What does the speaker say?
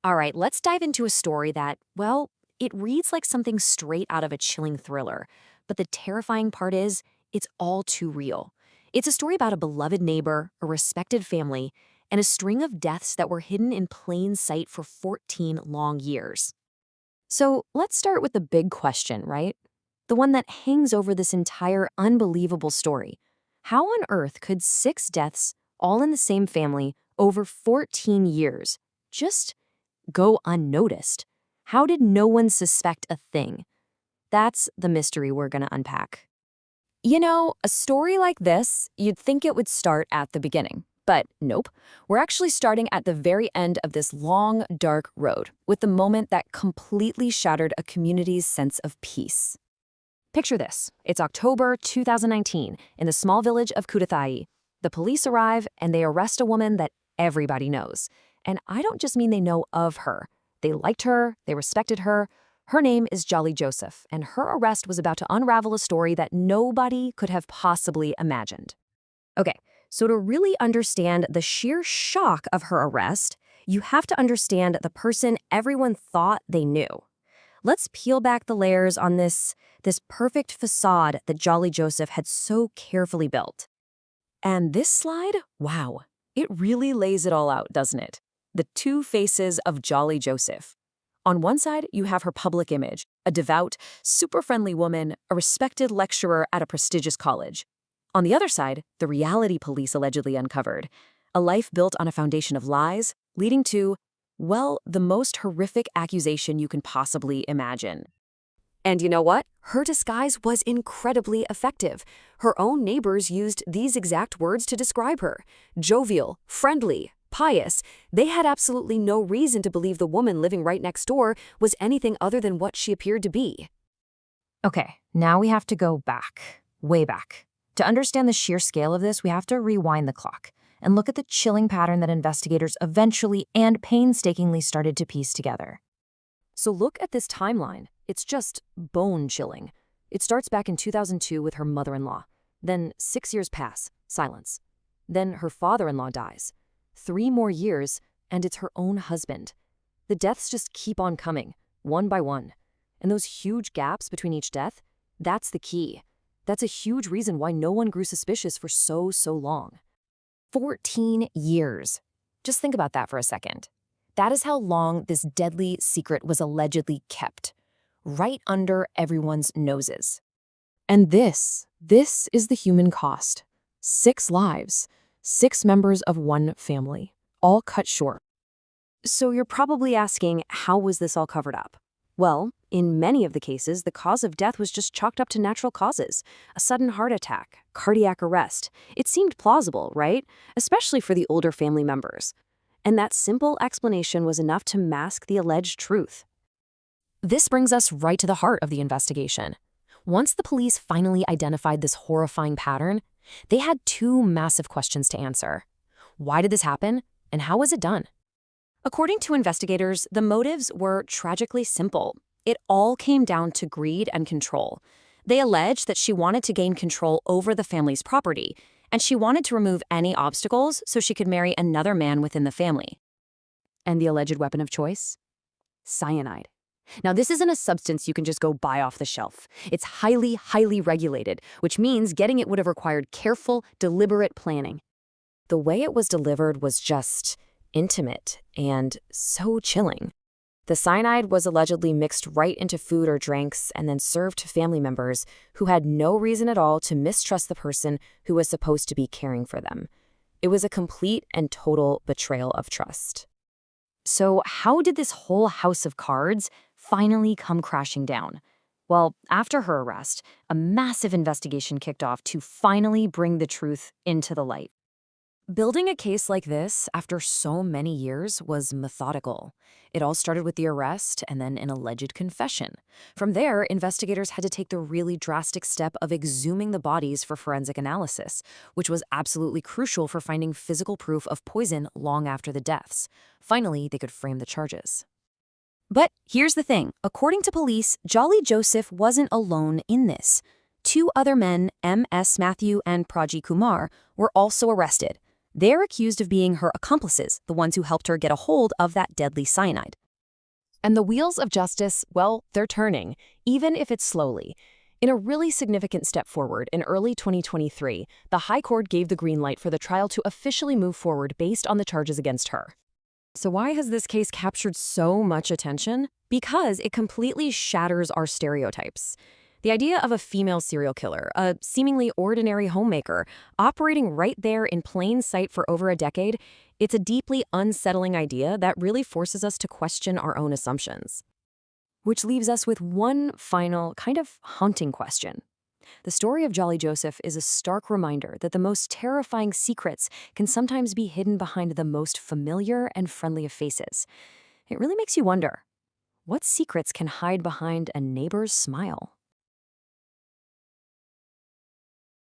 All right, let's dive into a story that, well, it reads like something straight out of a chilling thriller. But the terrifying part is, it's all too real. It's a story about a beloved neighbor, a respected family, and a string of deaths that were hidden in plain sight for 14 long years. So let's start with the big question, right? The one that hangs over this entire unbelievable story. How on earth could 6 deaths, all in the same family, over 14 years, just go unnoticed? How did no one suspect a thing? That's the mystery we're going to unpack. You know, a story like this, you'd think it would start at the beginning. But nope, we're actually starting at the very end of this long, dark road, with the moment that completely shattered a community's sense of peace. Picture this. It's October 2019 in the small village of Kutathai. The police arrive and they arrest a woman that everybody knows. And I don't just mean they know of her. They liked her, they respected her. Her name is Jolly Joseph, and her arrest was about to unravel a story that nobody could have possibly imagined. Okay, so to really understand the sheer shock of her arrest, you have to understand the person everyone thought they knew. Let's peel back the layers on this perfect facade that Jolly Joseph had so carefully built. And this slide, wow, it really lays it all out, doesn't it? The two faces of Jolly Joseph. On one side, you have her public image, a devout, super friendly woman, a respected lecturer at a prestigious college. On the other side, the reality police allegedly uncovered, a life built on a foundation of lies, leading to, well, the most horrific accusation you can possibly imagine. And you know what? Her disguise was incredibly effective. Her own neighbors used these exact words to describe her: jovial, friendly, pious. They had absolutely no reason to believe the woman living right next door was anything other than what she appeared to be. Okay, now we have to go back, way back. To understand the sheer scale of this, we have to rewind the clock and look at the chilling pattern that investigators eventually and painstakingly started to piece together. So look at this timeline. It's just bone-chilling. It starts back in 2002 with her mother-in-law. Then 6 years pass, silence. Then her father-in-law dies. 3 more years, and it's her own husband. The deaths just keep on coming, one by one. And those huge gaps between each death, that's the key. That's a huge reason why no one grew suspicious for so long. 14 years. Just think about that for a second. That is how long this deadly secret was allegedly kept, right under everyone's noses. And this is the human cost. 6 lives, 6 members of one family, all cut short. So you're probably asking, how was this all covered up? Well, in many of the cases, the cause of death was just chalked up to natural causes. A sudden heart attack, cardiac arrest. It seemed plausible, right? Especially for the older family members. And that simple explanation was enough to mask the alleged truth. This brings us right to the heart of the investigation. Once the police finally identified this horrifying pattern, they had 2 massive questions to answer. Why did this happen, and how was it done? According to investigators, the motives were tragically simple. It all came down to greed and control. They alleged that she wanted to gain control over the family's property, and she wanted to remove any obstacles so she could marry another man within the family. And the alleged weapon of choice? Cyanide. Now, this isn't a substance you can just go buy off the shelf. It's highly regulated, which means getting it would have required careful, deliberate planning. The way it was delivered was just intimate and so chilling. The cyanide was allegedly mixed right into food or drinks and then served to family members who had no reason at all to mistrust the person who was supposed to be caring for them. It was a complete and total betrayal of trust. So how did this whole house of cards finally come crashing down? Well, after her arrest, a massive investigation kicked off to finally bring the truth into the light. Building a case like this after so many years was methodical. It all started with the arrest and then an alleged confession. From there, investigators had to take the really drastic step of exhuming the bodies for forensic analysis, which was absolutely crucial for finding physical proof of poison long after the deaths. Finally, they could frame the charges. But here's the thing. According to police, Jolly Joseph wasn't alone in this. 2 other men, M.S. Matthew and Praji Kumar, were also arrested. They're accused of being her accomplices, the ones who helped her get a hold of that deadly cyanide. And the wheels of justice, well, they're turning, even if it's slowly. In a really significant step forward, in early 2023, the High Court gave the green light for the trial to officially move forward based on the charges against her. So why has this case captured so much attention? Because it completely shatters our stereotypes. The idea of a female serial killer, a seemingly ordinary homemaker, operating right there in plain sight for over a decade, it's a deeply unsettling idea that really forces us to question our own assumptions. Which leaves us with one final, kind of haunting question. The story of Jolly Joseph is a stark reminder that the most terrifying secrets can sometimes be hidden behind the most familiar and friendly of faces. It really makes you wonder, what secrets can hide behind a neighbor's smile?